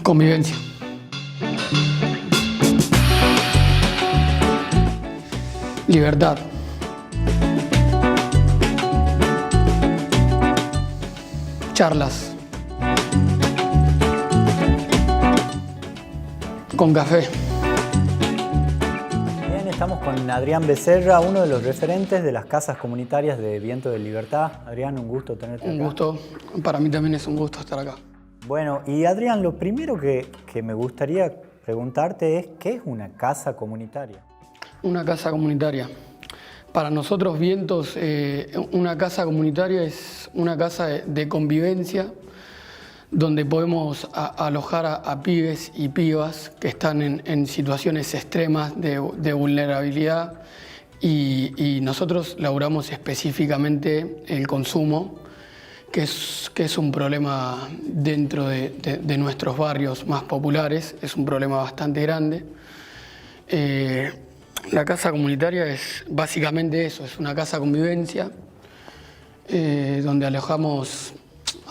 Convivencia. Libertad. Charlas. Con café. Bien, estamos con Adrián Becerra, uno de los referentes de las casas comunitarias de Viento de Libertad. Adrián, un gusto tenerte acá. Un gusto. Para mí también es un gusto estar acá. Bueno, y Adrián, lo primero que me gustaría preguntarte es, ¿qué es una casa comunitaria? Una casa comunitaria. Para nosotros, Vientos, una casa comunitaria es una casa de convivencia donde podemos alojar a pibes y pibas que están en situaciones extremas de vulnerabilidad y nosotros laburamos específicamente el consumo, que es un problema dentro de nuestros barrios más populares, es un problema bastante grande. La casa comunitaria es básicamente eso, es una casa convivencia donde alojamos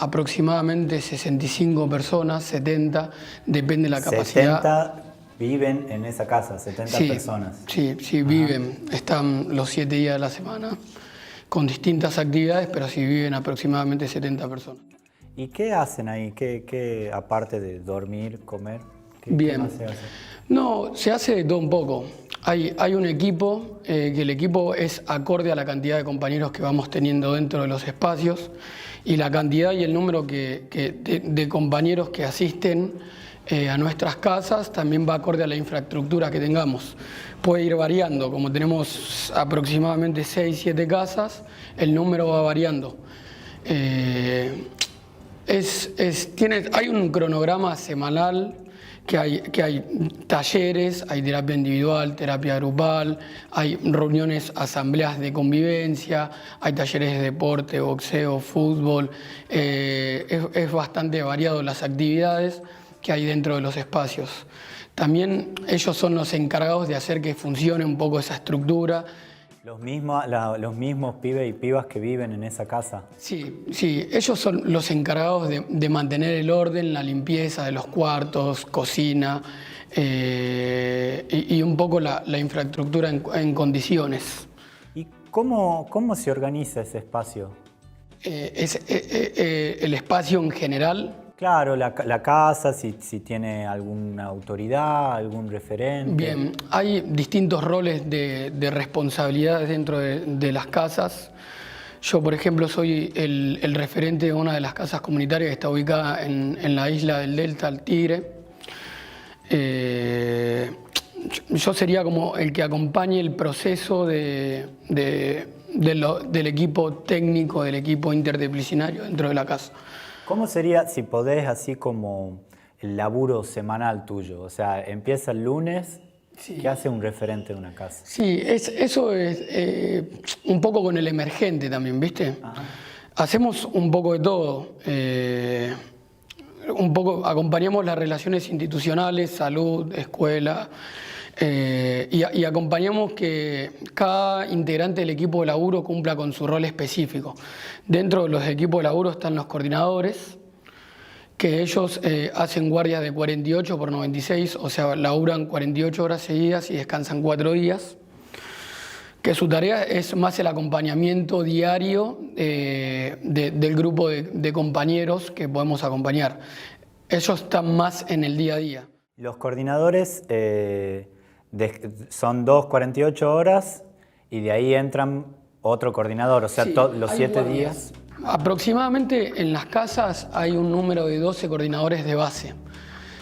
aproximadamente 65 personas, 70, depende de la capacidad. 70 viven en esa casa, 70 personas. Sí, viven, están los 7 días de la semana con distintas actividades, pero sí viven aproximadamente 70 personas. ¿Y qué hacen ahí? ¿Qué aparte de dormir, comer? Bien. ¿Qué más se hace? No, se hace de todo un poco. Hay un equipo, que el equipo es acorde a la cantidad de compañeros que vamos teniendo dentro de los espacios y la cantidad y el número de compañeros que asisten a nuestras casas también va acorde a la infraestructura que tengamos. Puede ir variando, como tenemos aproximadamente 6-7 casas, el número va variando. Hay un cronograma semanal que hay talleres, hay terapia individual, terapia grupal, hay reuniones, asambleas de convivencia, hay talleres de deporte, boxeo, fútbol. Es bastante variado las actividades que hay dentro de los espacios. También ellos son los encargados de hacer que funcione un poco esa estructura. Los mismos pibes y pibas que viven en esa casa. Sí, ellos son los encargados de mantener el orden, la limpieza de los cuartos, cocina y un poco la infraestructura en condiciones. ¿Y cómo se organiza ese espacio? El espacio en general. Claro, la casa, si tiene alguna autoridad, algún referente. Bien, hay distintos roles de responsabilidades dentro de las casas. Yo, por ejemplo, soy el referente de una de las casas comunitarias que está ubicada en la isla del Delta, el Tigre. Yo sería como el que acompañe el proceso del equipo técnico, del equipo interdisciplinario dentro de la casa. ¿Cómo sería, si podés, así como el laburo semanal tuyo? O sea, empieza el lunes, sí. ¿Qué hace un referente de una casa? Sí, eso es un poco con el emergente también, ¿viste? Ajá. Hacemos un poco de todo. Acompañamos las relaciones institucionales, salud, escuela, y acompañamos que cada integrante del equipo de laburo cumpla con su rol específico. Dentro de los equipos de laburo están los coordinadores, que ellos hacen guardias de 48 por 96, o sea, laburan 48 horas seguidas y descansan 4 días, que su tarea es más el acompañamiento diario del grupo de compañeros que podemos acompañar. Ellos están más en el día a día. Los coordinadores son 2 48 horas y de ahí entran otro coordinador, o sea, sí, los 7 días. Aproximadamente en las casas hay un número de 12 coordinadores de base.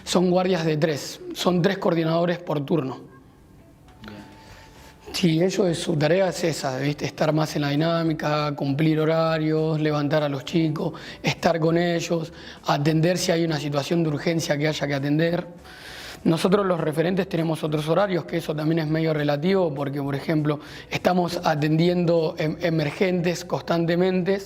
Son guardias de 3, son 3 coordinadores por turno. Sí, su tarea es esa, ¿viste? Estar más en la dinámica, cumplir horarios, levantar a los chicos, estar con ellos, atender si hay una situación de urgencia que haya que atender. Nosotros los referentes tenemos otros horarios, que eso también es medio relativo, porque por ejemplo estamos atendiendo emergentes constantemente.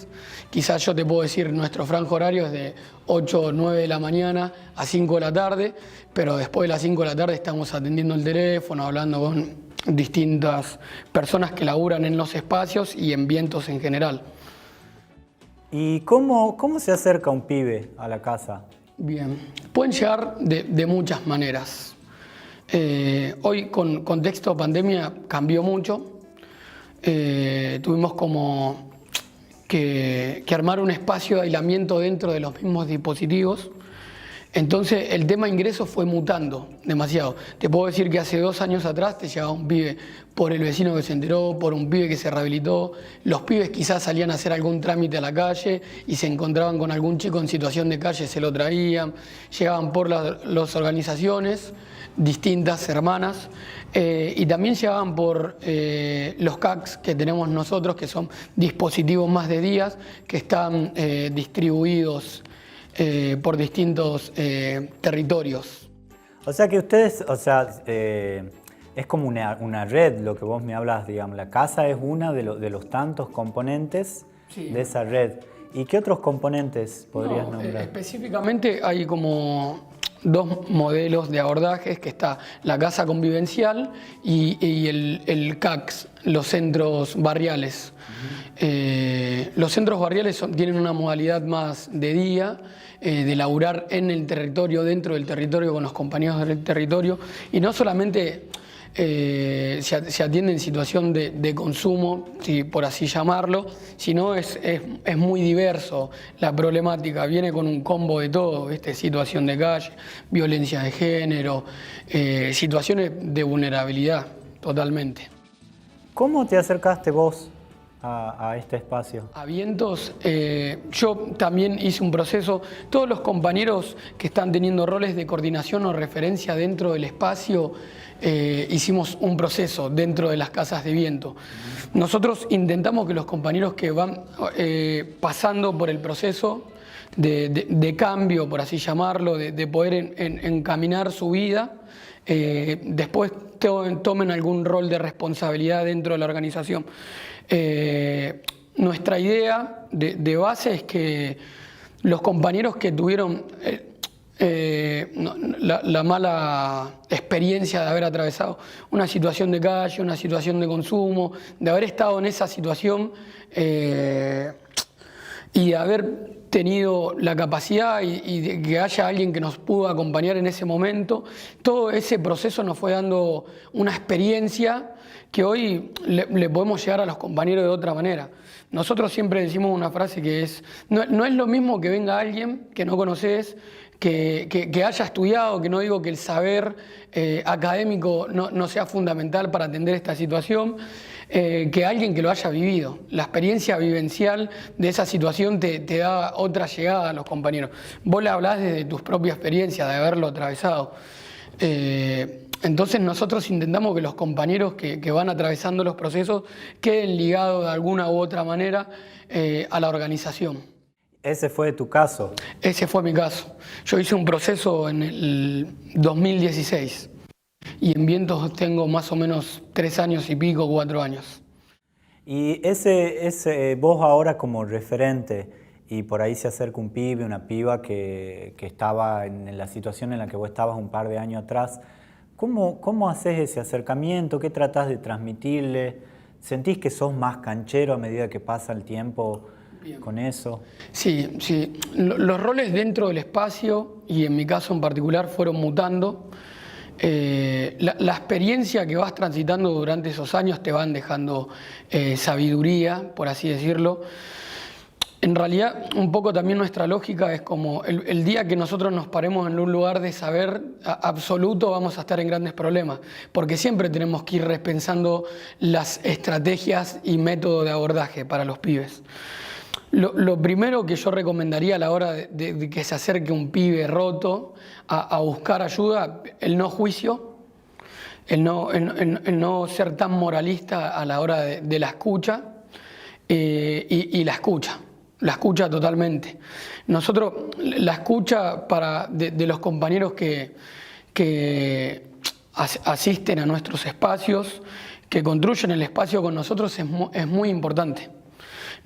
Quizás yo te puedo decir, nuestro franja horario es de 8 o 9 de la mañana a 5 de la tarde, pero después de las 5 de la tarde estamos atendiendo el teléfono, hablando distintas personas que laburan en los espacios y en vientos en general. ¿Y cómo se acerca un pibe a la casa? Bien, pueden llegar de muchas maneras. Hoy con contexto pandemia cambió mucho. Tuvimos como que armar un espacio de aislamiento dentro de los mismos dispositivos. Entonces el tema ingreso fue mutando demasiado. Te puedo decir que hace 2 años atrás te llegaba un pibe por el vecino que se enteró, por un pibe que se rehabilitó. Los pibes quizás salían a hacer algún trámite a la calle y se encontraban con algún chico en situación de calle, se lo traían. Llegaban por las organizaciones, distintas hermanas, y también llegaban por los CACs que tenemos nosotros, que son dispositivos más de días, que están distribuidos por distintos territorios. O sea que ustedes, es como una red lo que vos me hablas, digamos. La casa es una de los tantos componentes de esa red. ¿Y qué otros componentes podrías nombrar? Específicamente hay como 2 modelos de abordajes, que está la casa convivencial y el CACS, los centros barriales. Los centros barriales tienen una modalidad más de día, de laburar en el territorio, dentro del territorio, con los compañeros del territorio, y no solamente se atiende en situación de consumo, si por así llamarlo, sino es muy diverso la problemática, viene con un combo de todo, situación de calle, violencia de género, situaciones de vulnerabilidad, totalmente. ¿Cómo te acercaste vos a este espacio? A Vientos, yo también hice un proceso. Todos los compañeros que están teniendo roles de coordinación o referencia dentro del espacio, hicimos un proceso dentro de las casas de viento. Nosotros intentamos que los compañeros que van pasando por el proceso de cambio, por así llamarlo, de poder encaminar su vida, después tomen algún rol de responsabilidad dentro de la organización. Nuestra idea de base es que los compañeros que tuvieron la mala experiencia de haber atravesado una situación de calle, una situación de consumo, de haber estado en esa situación y de haber tenido la capacidad y de que haya alguien que nos pudo acompañar en ese momento, todo ese proceso nos fue dando una experiencia que hoy le podemos llegar a los compañeros de otra manera. Nosotros siempre decimos una frase que es, no es lo mismo que venga alguien que no conoces, que haya estudiado, que no digo que el saber académico no sea fundamental para atender esta situación, que alguien que lo haya vivido. La experiencia vivencial de esa situación te da otra llegada a los compañeros. Vos le hablás desde tus propias experiencias, de haberlo atravesado. Entonces nosotros intentamos que los compañeros que van atravesando los procesos queden ligados de alguna u otra manera a la organización. ¿Ese fue tu caso? Ese fue mi caso. Yo hice un proceso en el 2016 y en Vientos tengo más o menos 3 años y pico, 4 años. Y vos ahora como referente, y por ahí se acerca un pibe, una piba que estaba en la situación en la que vos estabas un par de años atrás, ¿cómo haces ese acercamiento? ¿Qué tratás de transmitirle? ¿Sentís que sos más canchero a medida que pasa el tiempo? Bien. Con eso. Sí. Los roles dentro del espacio, y en mi caso en particular, fueron mutando. La experiencia que vas transitando durante esos años te van dejando sabiduría, por así decirlo. En realidad, un poco también nuestra lógica es como el día que nosotros nos paremos en un lugar de saber absoluto, vamos a estar en grandes problemas, porque siempre tenemos que ir repensando las estrategias y métodos de abordaje para los pibes. Lo primero que yo recomendaría a la hora de que se acerque un pibe roto a buscar ayuda, el no juicio, el no ser tan moralista a la hora de la escucha y la escucha totalmente. Nosotros, la escucha de los compañeros que asisten a nuestros espacios, que construyen el espacio con nosotros, es muy importante.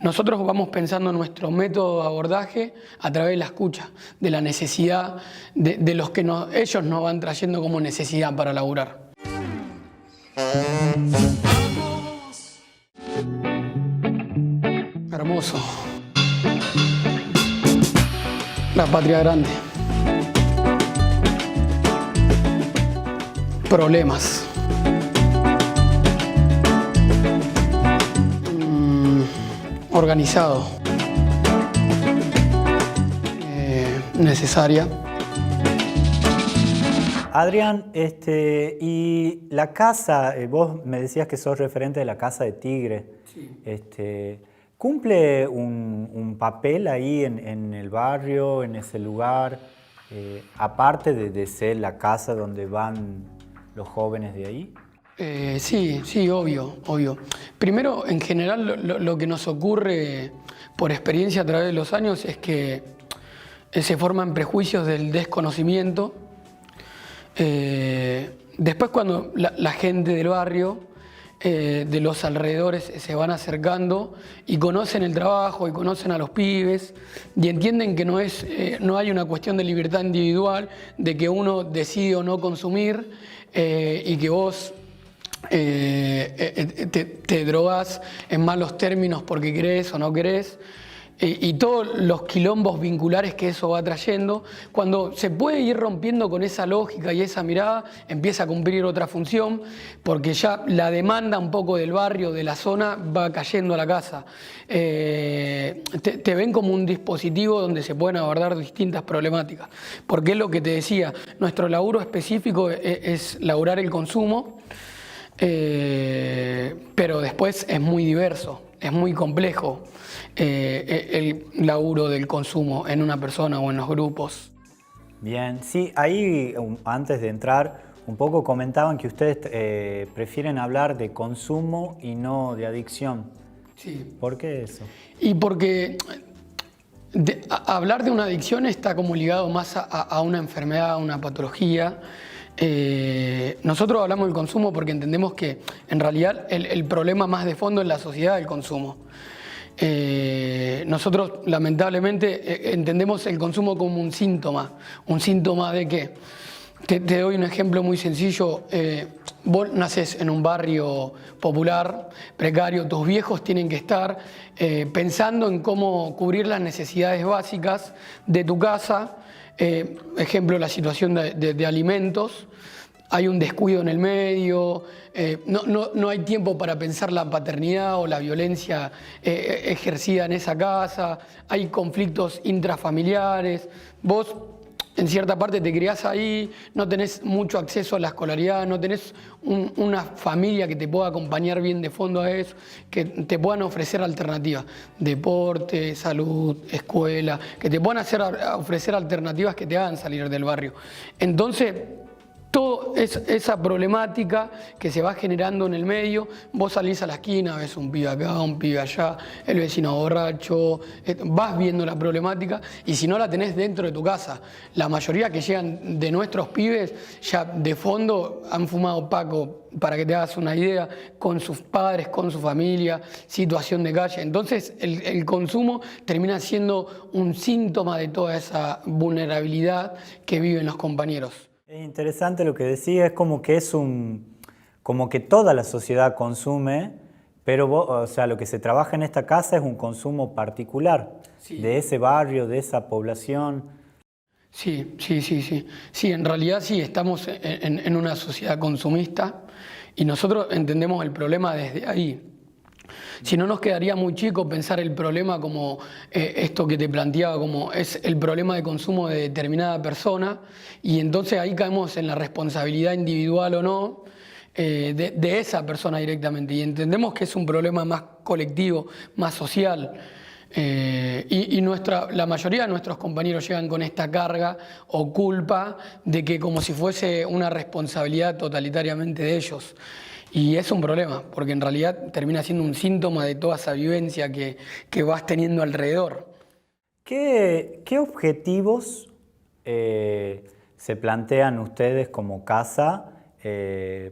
Nosotros vamos pensando en nuestro método de abordaje a través de la escucha, de la necesidad, de los que ellos nos van trayendo como necesidad para laburar. Hermoso. La patria grande. Problemas. Organizado. Necesaria. Adrián, y la casa, vos me decías que sos referente de la Casa de Tigre. Sí. ¿Cumple un papel ahí en el barrio, en ese lugar, aparte de ser la casa donde van los jóvenes de ahí? Sí, obvio. Primero, en general, lo que nos ocurre por experiencia a través de los años es que se forman prejuicios del desconocimiento. Después, cuando la gente del barrio, de los alrededores, se van acercando y conocen el trabajo y conocen a los pibes y entienden que no hay una cuestión de libertad individual, de que uno decide o no consumir y que vos te drogás en malos términos porque querés o no querés. Y todos los quilombos vinculares que eso va trayendo, cuando se puede ir rompiendo con esa lógica y esa mirada, empieza a cumplir otra función, porque ya la demanda un poco del barrio, de la zona, va cayendo a la casa. Te ven como un dispositivo donde se pueden abordar distintas problemáticas, porque es lo que te decía, nuestro laburo específico es laburar el consumo, pero después es muy diverso, es muy complejo. El laburo del consumo en una persona o en los grupos. Bien, sí, ahí antes de entrar un poco comentaban que ustedes prefieren hablar de consumo y no de adicción. Sí. ¿Por qué eso? Y porque hablar de una adicción está como ligado más a una enfermedad, a una patología. Nosotros hablamos del consumo porque entendemos que en realidad el problema más de fondo es la sociedad del consumo. Nosotros lamentablemente entendemos el consumo como un síntoma de qué. Te doy un ejemplo muy sencillo. Vos nacés en un barrio popular, precario, tus viejos tienen que estar pensando en cómo cubrir las necesidades básicas de tu casa. Ejemplo, la situación de alimentos. Hay un descuido en el medio, no hay tiempo para pensar la paternidad o la violencia ejercida en esa casa, hay conflictos intrafamiliares, vos en cierta parte te criás ahí, no tenés mucho acceso a la escolaridad, no tenés una familia que te pueda acompañar bien de fondo a eso, que te puedan ofrecer alternativas, deporte, salud, escuela, que te puedan ofrecer alternativas que te hagan salir del barrio. Entonces, toda esa problemática que se va generando en el medio, vos salís a la esquina, ves un pibe acá, un pibe allá, el vecino borracho, vas viendo la problemática y si no la tenés dentro de tu casa. La mayoría que llegan de nuestros pibes ya de fondo han fumado paco, para que te hagas una idea, con sus padres, con su familia, situación de calle. Entonces el consumo termina siendo un síntoma de toda esa vulnerabilidad que viven los compañeros. Es interesante lo que decía, es como que como que toda la sociedad consume, pero o sea, lo que se trabaja en esta casa es un consumo particular, sí, de ese barrio, de esa población. Sí. Sí, en realidad sí, estamos en una sociedad consumista y nosotros entendemos el problema desde ahí. Si no, nos quedaría muy chico pensar el problema como esto que te planteaba, como es el problema de consumo de determinada persona, y entonces ahí caemos en la responsabilidad individual o no de esa persona directamente, y entendemos que es un problema más colectivo, más social. La mayoría de nuestros compañeros llegan con esta carga o culpa de que como si fuese una responsabilidad totalitariamente de ellos. Y es un problema, porque en realidad termina siendo un síntoma de toda esa vivencia que vas teniendo alrededor. ¿Qué objetivos se plantean ustedes como casa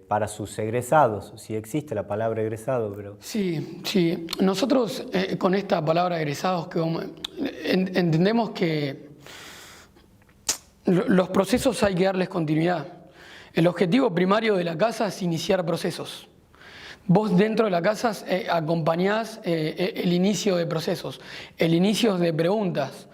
para sus egresados? Si existe la palabra egresado, pero... Sí. Nosotros con esta palabra egresados entendemos que los procesos hay que darles continuidad. El objetivo primario de la casa es iniciar procesos. Vos dentro de la casa acompañás el inicio de procesos, el inicio de preguntas.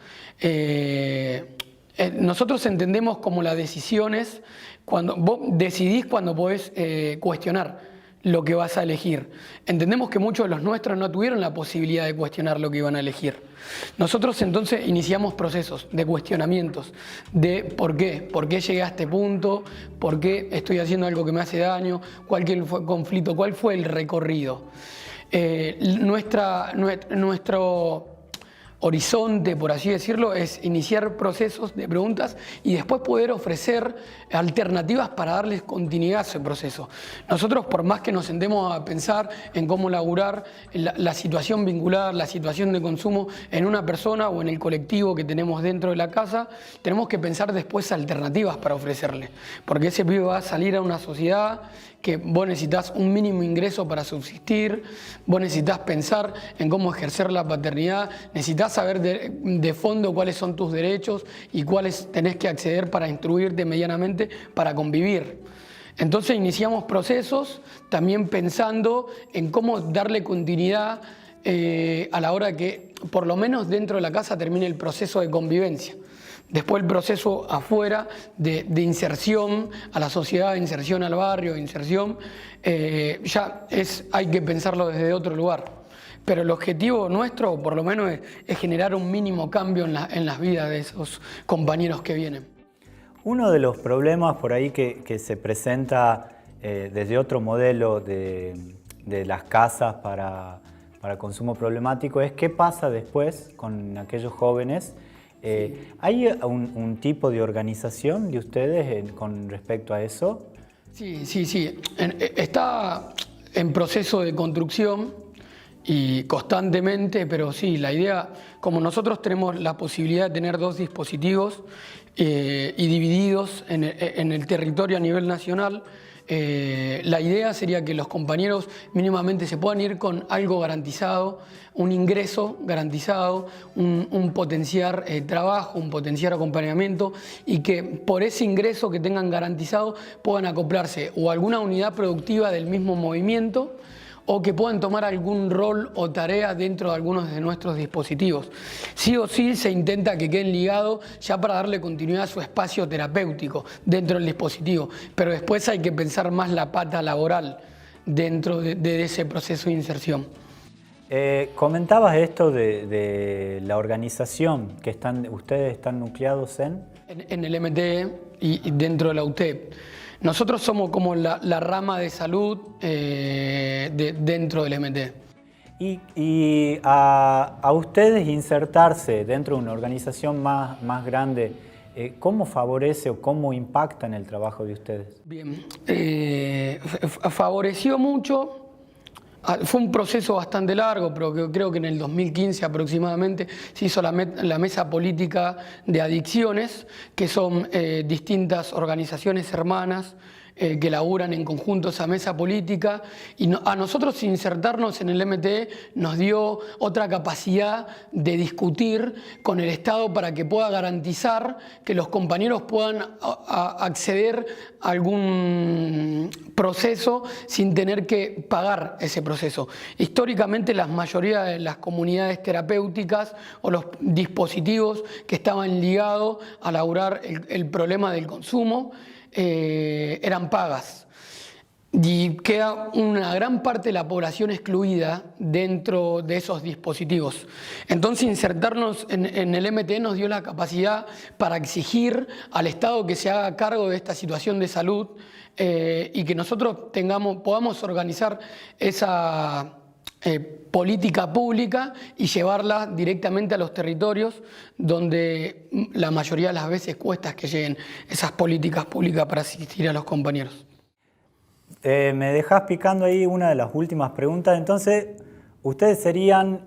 Nosotros entendemos como las decisiones, cuando vos decidís cuando podés cuestionar lo que vas a elegir. Entendemos que muchos de los nuestros no tuvieron la posibilidad de cuestionar lo que iban a elegir. Nosotros entonces iniciamos procesos de cuestionamientos, de por qué llegué a este punto, por qué estoy haciendo algo que me hace daño, cuál fue el conflicto, cuál fue el recorrido. Nuestro horizonte, por así decirlo, es iniciar procesos de preguntas y después poder ofrecer alternativas para darles continuidad a ese proceso. Nosotros, por más que nos sentemos a pensar en cómo laburar la situación vincular, la situación de consumo en una persona o en el colectivo que tenemos dentro de la casa, tenemos que pensar después alternativas para ofrecerle, porque ese pibe va a salir a una sociedad que vos necesitas un mínimo ingreso para subsistir, vos necesitas pensar en cómo ejercer la paternidad, necesitas saber de fondo cuáles son tus derechos y cuáles tenés que acceder para instruirte medianamente para convivir. Entonces iniciamos procesos también pensando en cómo darle continuidad a la hora que por lo menos dentro de la casa termine el proceso de convivencia. Después el proceso afuera de inserción a la sociedad, de inserción al barrio, de inserción, hay que pensarlo desde otro lugar. Pero el objetivo nuestro, por lo menos, es generar un mínimo cambio en las vidas de esos compañeros que vienen. Uno de los problemas por ahí que se presenta desde otro modelo de las casas para consumo problemático es qué pasa después con aquellos jóvenes. ¿Hay un tipo de organización de ustedes con respecto a eso? Sí. Está en proceso de construcción y constantemente, pero sí, la idea, como nosotros tenemos la posibilidad de tener 2 dispositivos y divididos en el territorio a nivel nacional, la idea sería que los compañeros mínimamente se puedan ir con algo garantizado, un ingreso garantizado, un potenciar trabajo, un potenciar acompañamiento y que por ese ingreso que tengan garantizado puedan acoplarse o a alguna unidad productiva del mismo movimiento o que puedan tomar algún rol o tarea dentro de algunos de nuestros dispositivos. Sí o sí se intenta que queden ligados ya para darle continuidad a su espacio terapéutico dentro del dispositivo, pero después hay que pensar más la pata laboral dentro de ese proceso de inserción. Comentabas esto de la organización que ustedes están nucleados en el MTE y dentro de la UTEP. Nosotros somos como la rama de salud dentro del MTE. Y a ustedes insertarse dentro de una organización más grande, ¿cómo favorece o cómo impacta en el trabajo de ustedes? Bien, favoreció mucho. Fue un proceso bastante largo, pero creo que en el 2015 aproximadamente se hizo la mesa política de adicciones, que son distintas organizaciones hermanas que laburan en conjunto esa mesa política, y a nosotros insertarnos en el MTE nos dio otra capacidad de discutir con el Estado para que pueda garantizar que los compañeros puedan acceder a algún proceso sin tener que pagar ese proceso. Históricamente la mayoría de las comunidades terapéuticas o los dispositivos que estaban ligados a laburar el problema del consumo eran pagas y queda una gran parte de la población excluida dentro de esos dispositivos. Entonces insertarnos en el MTE nos dio la capacidad para exigir al Estado que se haga cargo de esta situación de salud y que nosotros podamos organizar esa política pública y llevarla directamente a los territorios donde la mayoría de las veces cuesta que lleguen esas políticas públicas para asistir a los compañeros. Me dejás picando ahí una de las últimas preguntas. Entonces, ustedes serían,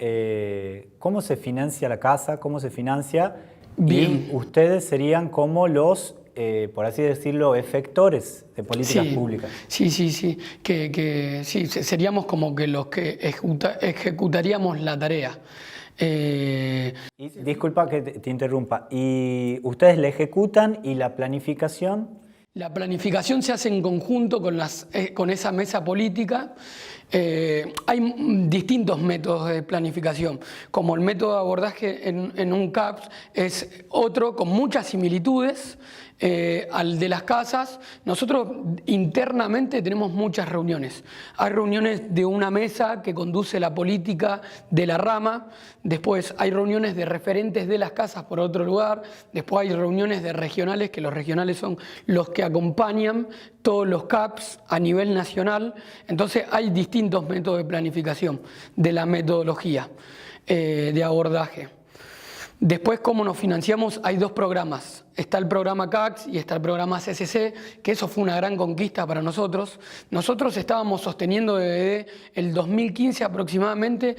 ¿cómo se financia la casa? ¿Cómo se financia? Bien. Y ustedes serían como los, por así decirlo, efectores de políticas públicas. Sí. Sí, seríamos como que los que ejecutaríamos la tarea. Disculpa que te interrumpa. ¿Y ustedes la ejecutan y la planificación? La planificación se hace en conjunto con esa mesa política. Hay distintos métodos de planificación, como el método de abordaje en un CAPS es otro con muchas similitudes al de las casas. Nosotros internamente tenemos muchas reuniones. Hay reuniones de una mesa que conduce la política de la rama, después hay reuniones de referentes de las casas por otro lugar, después hay reuniones de regionales, que los regionales son los que acompañan todos los CAPS a nivel nacional. Entonces hay distintos métodos de planificación de la metodología de abordaje. Después, ¿cómo nos financiamos? Hay dos programas. Está el programa CACS y está el programa CCC, que eso fue una gran conquista para nosotros. Nosotros estábamos sosteniendo desde el 2015 aproximadamente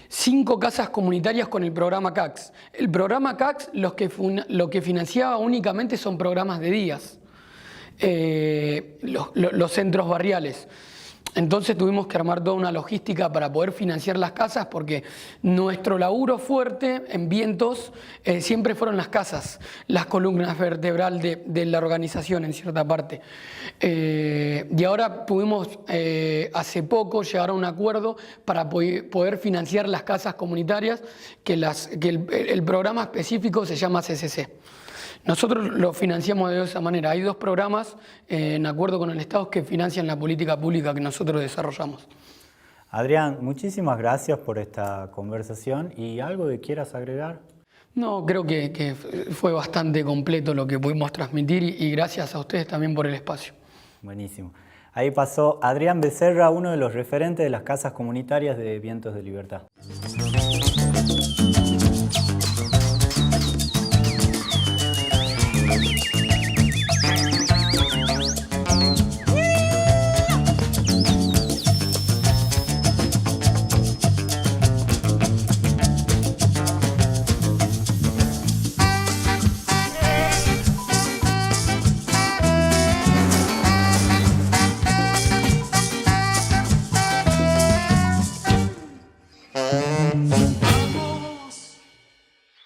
5 casas comunitarias con el programa CACS. El programa CACS lo que financiaba únicamente son programas de días, los centros barriales. Entonces tuvimos que armar toda una logística para poder financiar las casas, porque nuestro laburo fuerte en Vientos siempre fueron las casas, las columnas vertebrales de la organización en cierta parte. Y ahora pudimos hace poco llegar a un acuerdo para poder financiar las casas comunitarias, que el programa específico se llama CCC. Nosotros lo financiamos de esa manera. Hay dos programas en acuerdo con el Estado que financian la política pública que nosotros desarrollamos. Adrián, muchísimas gracias por esta conversación. ¿Y algo que quieras agregar? No, creo que fue bastante completo lo que pudimos transmitir y gracias a ustedes también por el espacio. Buenísimo. Ahí pasó Adrián Becerra, uno de los referentes de las casas comunitarias de Vientos de Libertad.